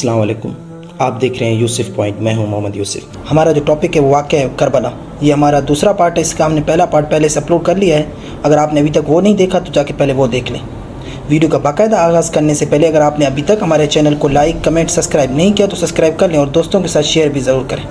السلام علیکم، آپ دیکھ رہے ہیں یوسف پوائنٹ، میں ہوں محمد یوسف۔ ہمارا جو ٹاپک ہے وہ واقعہ ہے کربلا۔ یہ ہمارا دوسرا پارٹ ہے، اس کا ہم نے پہلا پارٹ پہلے سے اپلوڈ کر لیا ہے۔ اگر آپ نے ابھی تک وہ نہیں دیکھا تو جا کے پہلے وہ دیکھ لیں۔ ویڈیو کا باقاعدہ آغاز کرنے سے پہلے اگر آپ نے ابھی تک ہمارے چینل کو لائک، کمنٹ، سبسکرائب نہیں کیا تو سبسکرائب کر لیں اور دوستوں کے ساتھ شیئر بھی ضرور کریں۔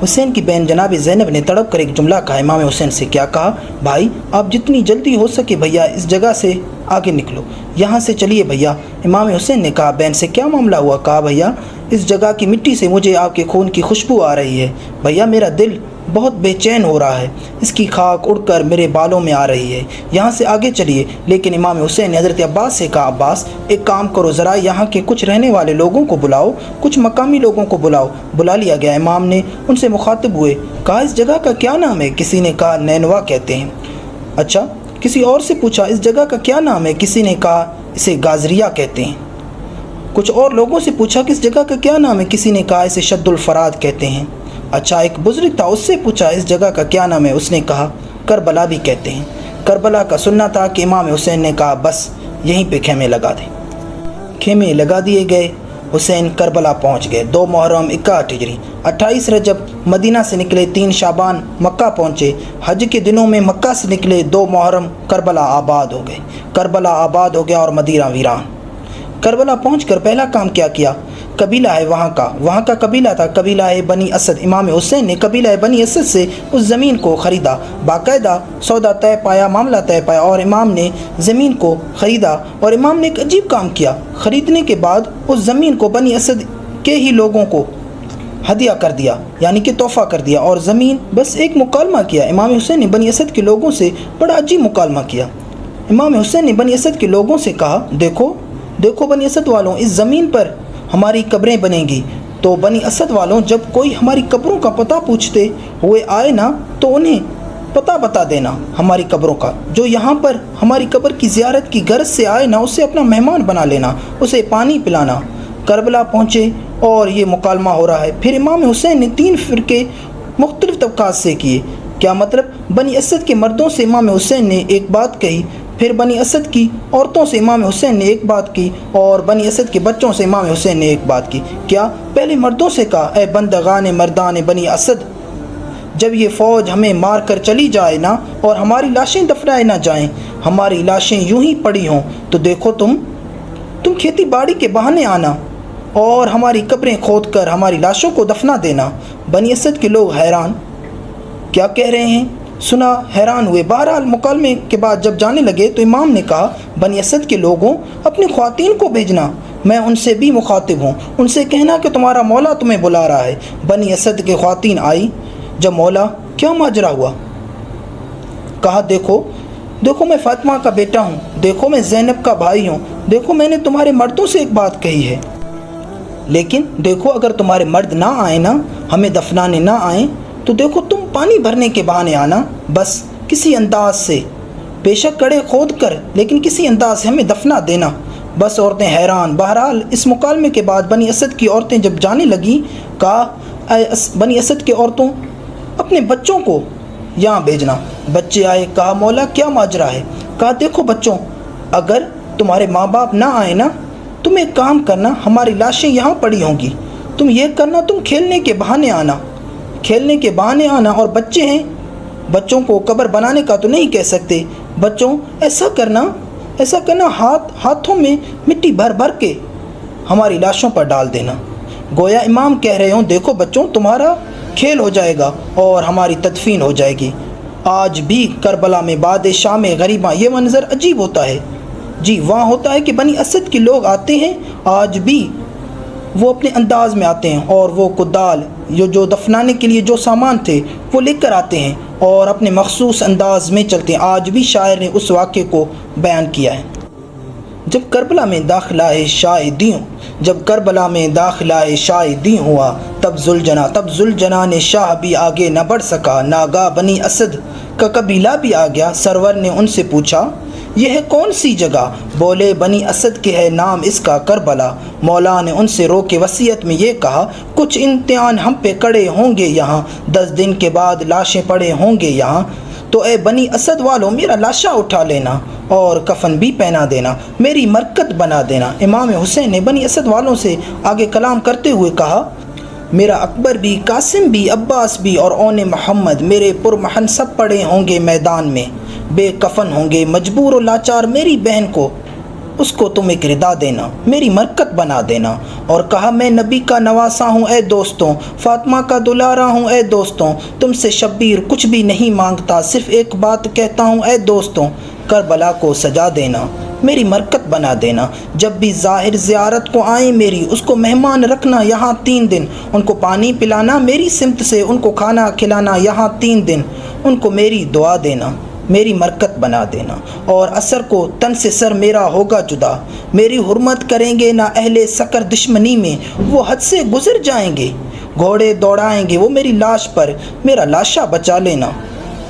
حسین کی بہن جناب زینب نے تڑپ کر ایک جملہ کہا۔ امام حسین سے کیا کہا؟ بھائی آپ جتنی جلدی ہو سکے بھیا اس جگہ سے آگے نکلو، یہاں سے چلیے بھیا۔ امام حسین نے کہا بہن سے کیا معاملہ ہوا؟ کہا بھیا اس جگہ کی مٹی سے مجھے آپ کے خون کی خوشبو آ رہی ہے بھیا، میرا دل بہت بے چین ہو رہا ہے، اس کی خاک اڑ کر میرے بالوں میں آ رہی ہے، یہاں سے آگے چلیے۔ لیکن امام حسین نے حضرت عباس سے کہا عباس ایک کام کرو، ذرا یہاں کے کچھ رہنے والے لوگوں کو بلاؤ، کچھ مقامی لوگوں کو بلاؤ۔ بلا لیا گیا۔ امام نے ان سے مخاطب ہوئے، کہا اس جگہ کا کیا نام ہے؟ کسی نے کہا نینوا کہتے ہیں۔ اچھا، کسی اور سے پوچھا اس جگہ کا کیا نام ہے؟ کسی نے کہا اسے گازریہ کہتے ہیں۔ کچھ اور لوگوں سے پوچھا کہ اس جگہ کا کیا نام ہے؟ کسی نے کہا اسے شد الفرات کہتے ہیں۔ اچھا، ایک بزرگ تھا، اس سے پوچھا اس جگہ کا کیا نام ہے؟ اس نے کہا کربلا بھی کہتے ہیں۔ کربلا کا سننا تھا کہ امام حسین نے کہا بس یہیں پہ خیمے لگا دیں۔ خیمے لگا دیے گئے۔ حسین کربلا پہنچ گئے۔ 2 محرم 61 ہجری، 28 رجب مدینہ سے نکلے، 3 شعبان مکہ پہنچے۔ حج کے دنوں میں مکہ سے نکلے، 2 محرم کربلا آباد ہو گئے۔ کربلا آباد ہو گیا اور مدینہ ویران۔ کربلا پہنچ کر پہلا کام کیا کیا؟ قبیلہ ہے وہاں کا قبیلہ تھا، قبیلہ ہے بنی اسد۔ امام حسین نے قبیلہ بنی اسد سے اس زمین کو خریدا، باقاعدہ سودا طے پایا، معاملہ طے پایا اور امام نے زمین کو خریدا۔ اور امام نے ایک عجیب کام کیا، خریدنے کے بعد اس زمین کو بنی اسد کے ہی لوگوں کو ہدیہ کر دیا، یعنی کہ تحفہ کر دیا، اور زمین بس ایک مکالمہ کیا۔ امام حسین نے بنی اسد کے لوگوں سے بڑا عجیب مکالمہ کیا۔ امام حسین نے بنی اسد کے لوگوں سے کہا دیکھو بنی اسد والوں، اس زمین پر ہماری قبریں بنیں گی، تو بنی اسد والوں جب کوئی ہماری قبروں کا پتہ پوچھتے ہوئے آئے نا تو انہیں پتہ بتا دینا ہماری قبروں کا۔ جو یہاں پر ہماری قبر کی زیارت کی غرض سے آئے نا اسے اپنا مہمان بنا لینا، اسے پانی پلانا۔ کربلا پہنچے اور یہ مکالمہ ہو رہا ہے۔ پھر امام حسین نے 3 فرقے مختلف طبقات سے کیے۔ کیا مطلب؟ بنی اسد کے مردوں سے امام حسین نے ایک بات کہی، پھر بنی اسد کی عورتوں سے امام حسین نے ایک بات کی، اور بنی اسد کے بچوں سے امام حسین نے ایک بات کی۔ کیا؟ پہلے مردوں سے کہا اے بندگان مردان بنی اسد، جب یہ فوج ہمیں مار کر چلی جائے نا اور ہماری لاشیں دفنائے نہ جائیں، ہماری لاشیں یوں ہی پڑی ہوں تو دیکھو تم کھیتی باڑی کے بہانے آنا اور ہماری قبریں کھود کر ہماری لاشوں کو دفنا دینا۔ بنی اسد کے لوگ حیران، کیا کہہ رہے ہیں؟ سنا، حیران ہوئے۔ بہرحال مکالمے کے بعد جب جانے لگے تو امام نے کہا بنی اسد کے لوگوں اپنی خواتین کو بھیجنا، میں ان سے بھی مخاطب ہوں، ان سے کہنا کہ تمہارا مولا تمہیں بلا رہا ہے۔ بنی اسد کے خواتین آئی۔ جب مولا کیا ماجرا ہوا؟ کہا دیکھو میں فاطمہ کا بیٹا ہوں، دیکھو میں زینب کا بھائی ہوں، دیکھو میں نے تمہارے مردوں سے ایک بات کہی ہے، لیکن دیکھو اگر تمہارے مرد نہ آئیں نا، ہمیں دفنانے نہ آئیں تو دیکھو تم پانی بھرنے کے بہانے آنا، بس کسی انداز سے، بے شک کڑے کھود کر لیکن کسی انداز سے ہمیں دفنا دینا۔ بس عورتیں حیران۔ بہرحال اس مکالمے کے بعد بنی اسد کی عورتیں جب جانے لگیں، کہا اے بنی اسد کے عورتوں اپنے بچوں کو یہاں بھیجنا۔ بچے آئے۔ کہا مولا کیا ماجرا ہے؟ کہا دیکھو بچوں، اگر تمہارے ماں باپ نہ آئے نا، تم ایک کام کرنا، ہماری لاشیں یہاں پڑی ہوں گی، تم یہ کرنا، تم کھیلنے کے بہانے آنا، اور بچے ہیں، بچوں کو قبر بنانے کا تو نہیں کہہ سکتے، بچوں ایسا کرنا ہاتھوں میں مٹی بھر کے ہماری لاشوں پر ڈال دینا، گویا امام کہہ رہے ہوں دیکھو بچوں تمہارا کھیل ہو جائے گا اور ہماری تدفین ہو جائے گی۔ آج بھی کربلا میں بعد شام غریباں یہ منظر عجیب ہوتا ہے۔ جی وہاں ہوتا ہے کہ بنی اسد کے لوگ آتے ہیں، آج بھی وہ اپنے انداز میں آتے ہیں اور وہ کدال جو دفنانے کے لیے جو سامان تھے وہ لے کر آتے ہیں اور اپنے مخصوص انداز میں چلتے ہیں۔ آج بھی شاعر نے اس واقعے کو بیان کیا ہے۔ جب کربلا میں داخلہ شاہدی ہوا، تب زلجنا نے شاہ بھی آگے نہ بڑھ سکا، ناگاہ بنی اسد کا قبیلہ بھی آ گیا۔ سرور نے ان سے پوچھا یہ ہے کون سی جگہ؟ بولے بنی اسد کے ہے نام اس کا کربلا۔ مولا نے ان سے رو کے وصیت میں یہ کہا کچھ امتحان ہم پہ کڑے ہوں گے یہاں، 10 دن کے بعد لاشیں پڑے ہوں گے یہاں، تو اے بنی اسد والوں میرا لاشا اٹھا لینا اور کفن بھی پہنا دینا، میری مرکت بنا دینا۔ امام حسین نے بنی اسد والوں سے آگے کلام کرتے ہوئے کہا، میرا اکبر بھی، قاسم بھی، عباس بھی اور اون محمد میرے پرمحن سب پڑے ہوں گے میدان میں، بے کفن ہوں گے، مجبور و لاچار میری بہن کو، اس کو تم ایک ردا دینا، میری مرکت بنا دینا۔ اور کہا، میں نبی کا نواسا ہوں اے دوستوں، فاطمہ کا دلارا ہوں اے دوستوں، تم سے شبیر کچھ بھی نہیں مانگتا، صرف ایک بات کہتا ہوں اے دوستوں، کربلا کو سجا دینا، میری مرکت بنا دینا۔ جب بھی ظاہر زیارت کو آئیں میری، اس کو مہمان رکھنا یہاں 3 دن، ان کو پانی پلانا میری سمت سے، ان کو کھانا کھلانا یہاں 3 دن، ان کو میری دعا دینا، میری مرکت بنا دینا۔ اور عصر کو تن سے سر میرا ہوگا جدا، میری حرمت کریں گے نہ اہل سکر دشمنی میں، وہ حد سے گزر جائیں گے، گھوڑے دوڑائیں گے وہ میری لاش پر، میرا لاشا بچا لینا،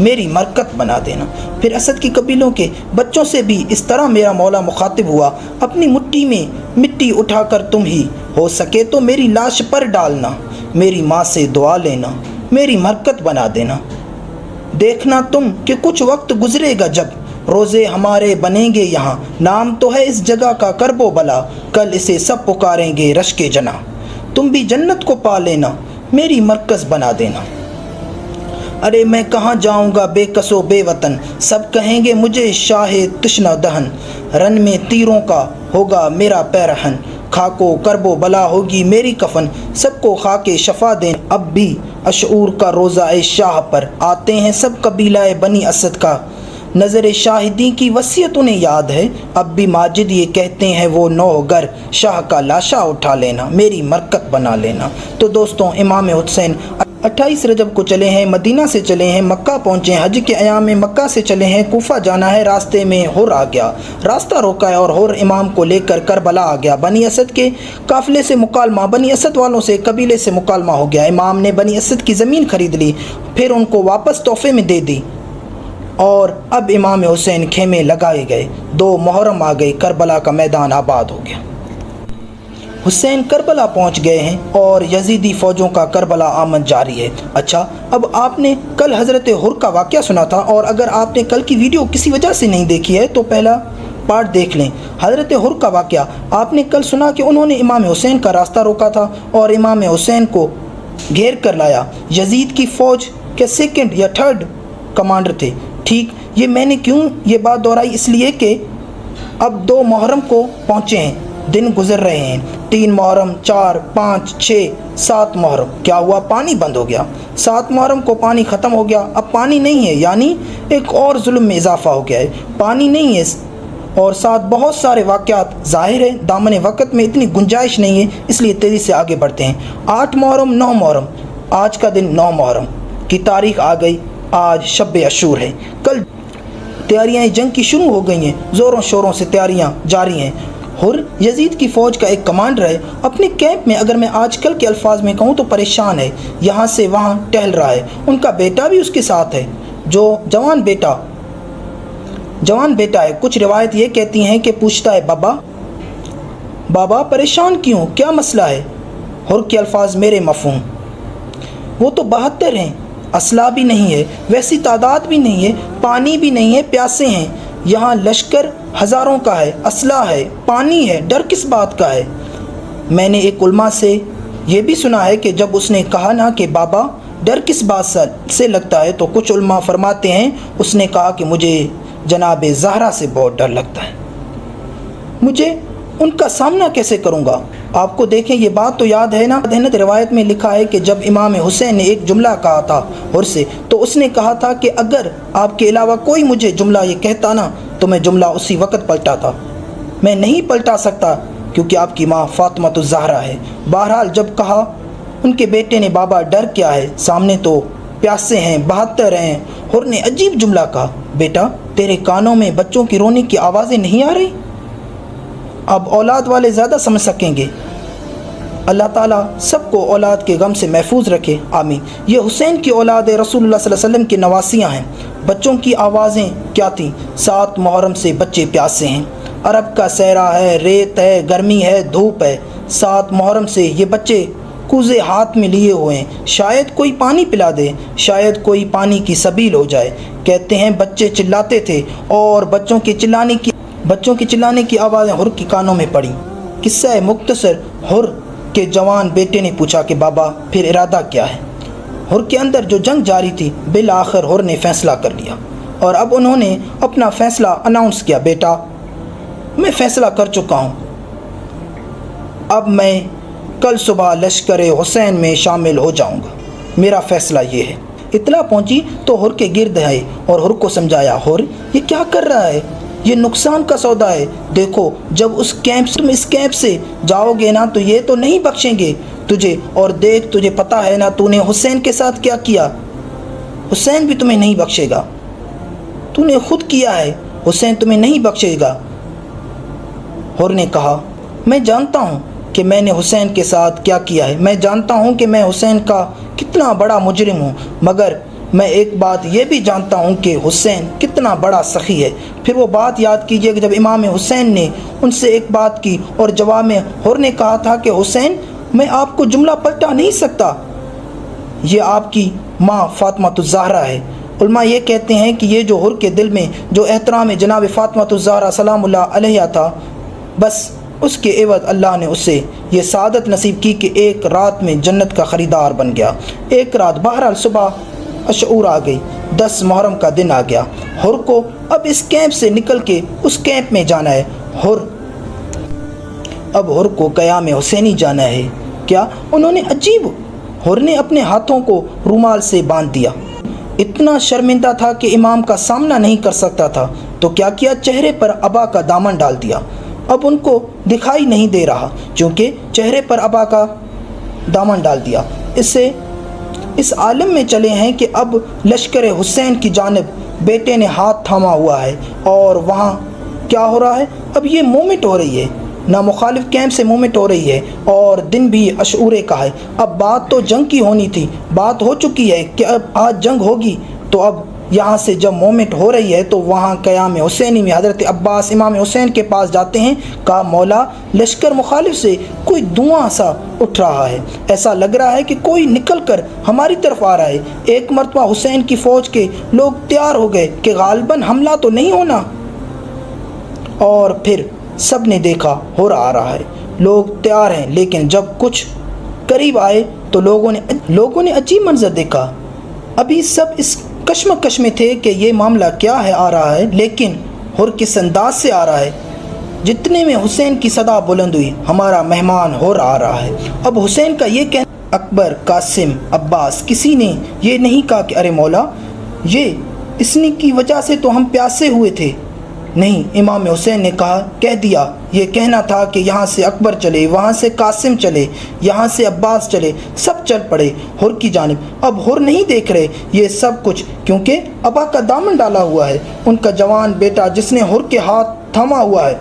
میری مرکت بنا دینا۔ پھر اسد کی قبیلوں کے بچوں سے بھی اس طرح میرا مولا مخاطب ہوا، اپنی مٹھی میں مٹی اٹھا کر تم ہی ہو سکے تو میری لاش پر ڈالنا، میری ماں سے دعا لینا، میری مرکت بنا دینا۔ دیکھنا تم کہ کچھ وقت گزرے گا جب روزے ہمارے بنیں گے یہاں، نام تو ہے اس جگہ کا کرب و بلا، کل اسے سب پکاریں گے رشک جنا، تم بھی جنت کو پا لینا، میری مرکز بنا دینا۔ ارے میں کہاں جاؤں گا بے کس و بے وطن، سب کہیں گے مجھے شاہ تشنہ دہن، رن میں تیروں کا ہوگا میرا پیرہن، خاک و کرب و بلا ہوگی میری کفن، سب کو خاک شفا دیں۔ اب بھی اشعور کا روزہ شاہ پر آتے ہیں سب قبیلہ بنی اسد کا، نظر شاہدی کی وصیت انہیں یاد ہے، اب بھی ماجد یہ کہتے ہیں وہ نوگر، شاہ کا لاشا اٹھا لینا، میری مرکت بنا لینا۔ تو دوستوں، امام حسین 28 رجب کو چلے ہیں، مدینہ سے چلے ہیں، مکہ پہنچے ہیں، حج کے ایام میں مکہ سے چلے ہیں، کوفہ جانا ہے، راستے میں ہر آ گیا، راستہ روکا ہے اور ہر امام کو لے کر کربلا آ گیا۔ بنی اسد کے قافلے سے مکالمہ، بنی اسد والوں سے قبیلے سے مکالمہ ہو گیا، امام نے بنی اسد کی زمین خرید لی، پھر ان کو واپس تحفے میں دے دی، اور اب امام حسین خیمے لگائے گئے، 2 محرم آ گئی، کربلا کا میدان آباد ہو گیا۔ حسین کربلا پہنچ گئے ہیں اور یزیدی فوجوں کا کربلا آمد جاری ہے۔ اچھا، اب آپ نے کل حضرت ہر کا واقعہ سنا تھا، اور اگر آپ نے کل کی ویڈیو کسی وجہ سے نہیں دیکھی ہے تو پہلا پارٹ دیکھ لیں۔ حضرت ہر کا واقعہ آپ نے کل سنا کہ انہوں نے امام حسین کا راستہ روکا تھا اور امام حسین کو گھیر کر لایا، یزید کی فوج کے 2nd یا 3rd کمانڈر تھے۔ ٹھیک، یہ میں نے کیوں یہ بات دہرائی، اس لیے کہ اب 2 محرم کو پہنچے ہیں، دن گزر رہے ہیں، 3 محرم، 4، 5، 6، 7 محرم، کیا ہوا؟ پانی بند ہو گیا۔ 7 محرم کو پانی ختم ہو گیا، اب پانی نہیں ہے، یعنی ایک اور ظلم میں اضافہ ہو گیا ہے، پانی نہیں ہے، اور ساتھ بہت سارے واقعات۔ ظاہر ہے دامن وقت میں اتنی گنجائش نہیں ہے، اس لیے تیزی سے آگے بڑھتے ہیں۔ 8 محرم، 9 محرم، آج کا دن 9 محرم کی تاریخ آ گئی، آج شب عاشور ہے، کل تیاریاں جنگ کی شروع ہو گئی ہیں، زوروں شوروں سے تیاریاں جاری ہیں۔ ہر یزید کی فوج کا ایک کمانڈر ہے، اپنے کیمپ میں، اگر میں آج کل کے الفاظ میں کہوں تو پریشان ہے، یہاں سے وہاں ٹہل رہا ہے، ان کا بیٹا بھی اس کے ساتھ ہے، جو جوان بیٹا ہے۔ کچھ روایت یہ کہتی ہیں کہ پوچھتا ہے، بابا پریشان کیوں، کیا مسئلہ ہے؟ ہر کے الفاظ میرے مفہوم، وہ تو 72 ہیں، اسلحہ بھی نہیں ہے، ویسی تعداد بھی نہیں ہے، پانی بھی نہیں ہے، پیاسے ہیں، یہاں لشکر ہزاروں کا ہے، اسلحہ ہے، پانی ہے، ڈر کس بات کا ہے؟ میں نے ایک علماء سے یہ بھی سنا ہے کہ جب اس نے کہا نا کہ بابا ڈر کس بات سے لگتا ہے، تو کچھ علماء فرماتے ہیں اس نے کہا کہ مجھے جناب زہرا سے بہت ڈر لگتا ہے، مجھے ان کا سامنا کیسے کروں گا؟ آپ کو دیکھیں، یہ بات تو یاد ہے نا، روایت میں لکھا ہے کہ جب امام حسین نے ایک جملہ کہا تھا ہر سے، تو اس نے کہا تھا کہ اگر آپ کے علاوہ کوئی مجھے جملہ یہ کہتا نا تو میں جملہ اسی وقت پلٹاتا، میں نہیں پلٹا سکتا کیونکہ آپ کی ماں فاطمہ الزہرا ہے۔ بہرحال جب کہا ان کے بیٹے نے، بابا ڈر کیا ہے، سامنے تو پیاسے ہیں، 72 ہیں، ہر نے عجیب جملہ کہا، بیٹا تیرے کانوں میں بچوں کی رونے کی آوازیں نہیں آ رہی؟ اب اولاد والے زیادہ سمجھ سکیں گے۔ اللہ تعالیٰ سب کو اولاد کے غم سے محفوظ رکھے، آمین۔ یہ حسین کی اولاد رسول اللہ صلی اللہ علیہ وسلم کی نواسیاں ہیں۔ بچوں کی آوازیں کیا تھیں؟ 7 محرم سے بچے پیاسے ہیں، عرب کا صحرا ہے، ریت ہے، گرمی ہے، دھوپ ہے، 7 محرم سے یہ بچے کوزے ہاتھ میں لیے ہوئے ہیں، شاید کوئی پانی پلا دے، شاید کوئی پانی کی سبیل ہو جائے۔ کہتے ہیں بچے چلاتے تھے اور بچوں کے چلانے کی آوازیں حر کے کانوں میں پڑیں۔ قصہ مختصر، حر کے جوان بیٹے نے پوچھا کہ بابا پھر ارادہ کیا ہے؟ حر کے اندر جو جنگ جاری تھی، بالآخر حر نے فیصلہ کر لیا اور اب انہوں نے اپنا فیصلہ اناؤنس کیا۔ بیٹا، میں فیصلہ کر چکا ہوں، اب میں کل صبح لشکر حسین میں شامل ہو جاؤں گا، میرا فیصلہ یہ ہے۔ اطلاع پہنچی تو حر کے گرد آئے اور حر کو سمجھایا، حر یہ کیا کر رہا ہے؟ یہ نقصان کا سودا ہے۔ دیکھو، جب تم اس کیمپ سے جاؤ گے نا تو یہ تو نہیں بخشیں گے تجھے، اور دیکھ تجھے پتہ ہے نا تو نے حسین کے ساتھ کیا کیا، حسین بھی تمہیں نہیں بخشے گا، تو نے خود کیا ہے، حسین تمہیں نہیں بخشے گا۔ حر نے کہا، میں جانتا ہوں کہ میں نے حسین کے ساتھ کیا کیا ہے، میں جانتا ہوں کہ میں حسین کا کتنا بڑا مجرم ہوں، مگر میں ایک بات یہ بھی جانتا ہوں کہ حسین کتنا بڑا سخی ہے۔ پھر وہ بات یاد کیجئے کہ جب امام حسین نے ان سے ایک بات کی اور جواب میں حر نے کہا تھا کہ حسین میں آپ کو جملہ پلٹا نہیں سکتا، یہ آپ کی ماں فاطمہ الزہرا ہے۔ علماء یہ کہتے ہیں کہ یہ جو حر کے دل میں جو احترام جناب فاطمہ الزہرا سلام اللہ علیہ تھا، بس اس کے عوض اللہ نے اسے یہ سعادت نصیب کی کہ ایک رات میں جنت کا خریدار بن گیا۔ ایک رات، بہرحال صبح اشعور آ گئی، 10 محرم کا دن آ گیا۔ حر کو اب اس کیمپ سے نکل کے اس کیمپ میں جانا ہے۔ اب حر کو قیام حسینی جانا ہے۔ کیا انہوں نے عجیب، حر نے اپنے ہاتھوں کو رومال سے باندھ دیا، اتنا شرمندہ تھا کہ امام کا سامنا نہیں کر سکتا تھا، تو کیا کیا، چہرے پر عبا کا دامن ڈال دیا۔ اب ان کو دکھائی نہیں دے رہا چونکہ چہرے پر عبا کا دامن ڈال دیا۔ اس عالم میں چلے ہیں کہ اب لشکر حسین کی جانب بیٹے نے ہاتھ تھاما ہوا ہے، اور وہاں کیا ہو رہا ہے؟ اب یہ مومنٹ ہو رہی ہے، نہ مخالف کیمپ سے مومنٹ ہو رہی ہے، اور دن بھی اشعورے کا ہے۔ اب بات تو جنگ کی ہونی تھی، بات ہو چکی ہے کہ اب آج جنگ ہوگی، تو اب یہاں سے جب مومنٹ ہو رہی ہے تو وہاں قیام حسینی میں حضرت عباس امام حسین کے پاس جاتے ہیں۔ کہا، مولا، لشکر مخالف سے کوئی دھواں سا اٹھ رہا ہے، ایسا لگ رہا ہے کہ کوئی نکل کر ہماری طرف آ رہا ہے۔ ایک مرتبہ حسین کی فوج کے لوگ تیار ہو گئے کہ غالباً حملہ تو نہیں ہونا، اور پھر سب نے دیکھا ہو رہا ہے، لوگ تیار ہیں، لیکن جب کچھ قریب آئے تو لوگوں نے عجیب منظر دیکھا۔ ابھی سب اس کشمکش میں تھے کہ یہ معاملہ کیا ہے آ رہا ہے، لیکن حر کس انداز سے آ رہا ہے۔ جتنے میں حسین کی صدا بلند ہوئی، ہمارا مہمان حر آ رہا ہے۔ اب حسین کا یہ کہنا، اکبر، قاسم، عباس، کسی نے یہ نہیں کہا کہ ارے مولا، یہ اس نے کی وجہ سے تو ہم پیاسے ہوئے تھے۔ نہیں، امام حسین نے کہہ دیا، یہ کہنا تھا کہ یہاں سے اکبر چلے، وہاں سے قاسم چلے، یہاں سے عباس چلے، سب چل پڑے حر کی جانب۔ اب حر نہیں دیکھ رہے یہ سب کچھ، کیونکہ ابا کا دامن ڈالا ہوا ہے۔ ان کا جوان بیٹا جس نے حر کے ہاتھ تھاما ہوا ہے،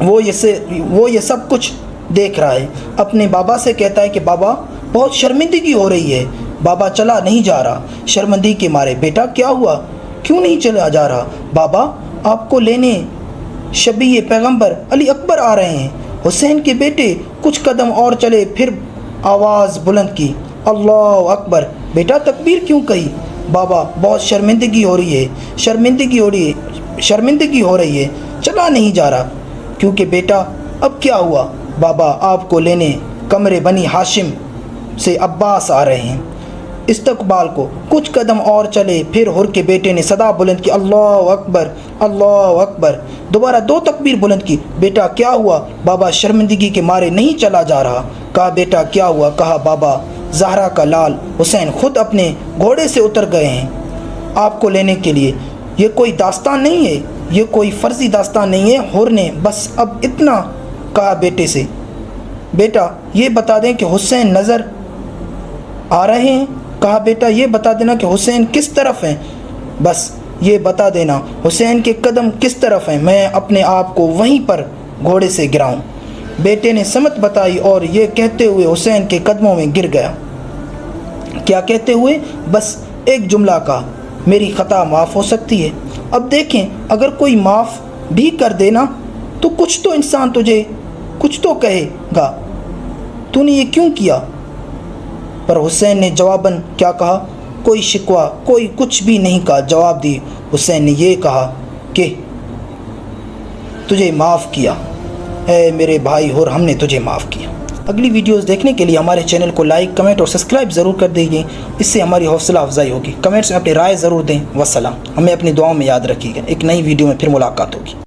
وہ یہ سب کچھ دیکھ رہا ہے۔ اپنے بابا سے کہتا ہے کہ بابا، بہت شرمندگی ہو رہی ہے، بابا چلا نہیں جا رہا شرمندگی کے مارے۔ بیٹا کیا ہوا، کیوں نہیں چلا جا رہا؟ بابا، آپ کو لینے شبیہ پیغمبر علی اکبر آ رہے ہیں۔ حسین کے بیٹے کچھ قدم اور چلے، پھر آواز بلند کی، اللہ اکبر۔ بیٹا تکبیر کیوں کہی؟ بابا، بہت شرمندگی ہو رہی ہے، چلا نہیں جا رہا۔ کیونکہ بیٹا اب کیا ہوا؟ بابا، آپ کو لینے کمرے بنی ہاشم سے عباس آ رہے ہیں۔ استقبال کو کچھ قدم اور چلے، پھر حر کے بیٹے نے صدا بلند کی، اللہ اکبر، اللہ اکبر۔ دوبارہ 2 تکبیر بلند کی۔ بیٹا کیا ہوا؟ بابا، شرمندگی کے مارے نہیں چلا جا رہا۔ کہا، بیٹا کیا ہوا؟ کہا، بابا، زہرا کا لال حسین خود اپنے گھوڑے سے اتر گئے ہیں آپ کو لینے کے لیے۔ یہ کوئی داستان نہیں ہے، یہ کوئی فرضی داستان نہیں ہے۔ حر نے بس اب اتنا کہا بیٹے سے، بیٹا یہ بتا دیں کہ حسین نظر آ رہے ہیں؟ کہا، بیٹا یہ بتا دینا کہ حسین کس طرف ہیں، بس یہ بتا دینا حسین کے قدم کس طرف ہیں، میں اپنے آپ کو وہیں پر گھوڑے سے گراؤں۔ بیٹے نے سمت بتائی اور یہ کہتے ہوئے حسین کے قدموں میں گر گیا۔ کیا کہتے ہوئے؟ بس ایک جملہ کہا، میری خطا معاف ہو سکتی ہے۔ اب دیکھیں، اگر کوئی معاف بھی کر دینا تو کچھ تو انسان تجھے کچھ تو کہے گا، تو نے یہ کیوں کیا؟ پر حسین نے جواباً کیا کہا؟ کوئی شکوہ، کوئی کچھ بھی نہیں کہا۔ جواب دی حسین نے یہ کہا کہ تجھے معاف کیا اے میرے بھائی، اور ہم نے تجھے معاف کیا۔ اگلی ویڈیوز دیکھنے کے لیے ہمارے چینل کو لائک، کمنٹ اور سبسکرائب ضرور کر دیجیے، اس سے ہماری حوصلہ افزائی ہوگی۔ کمنٹس میں اپنی رائے ضرور دیں۔ والسلام، ہمیں اپنی دعاؤں میں یاد رکھیے گا۔ ایک نئی ویڈیو میں پھر ملاقات ہوگی۔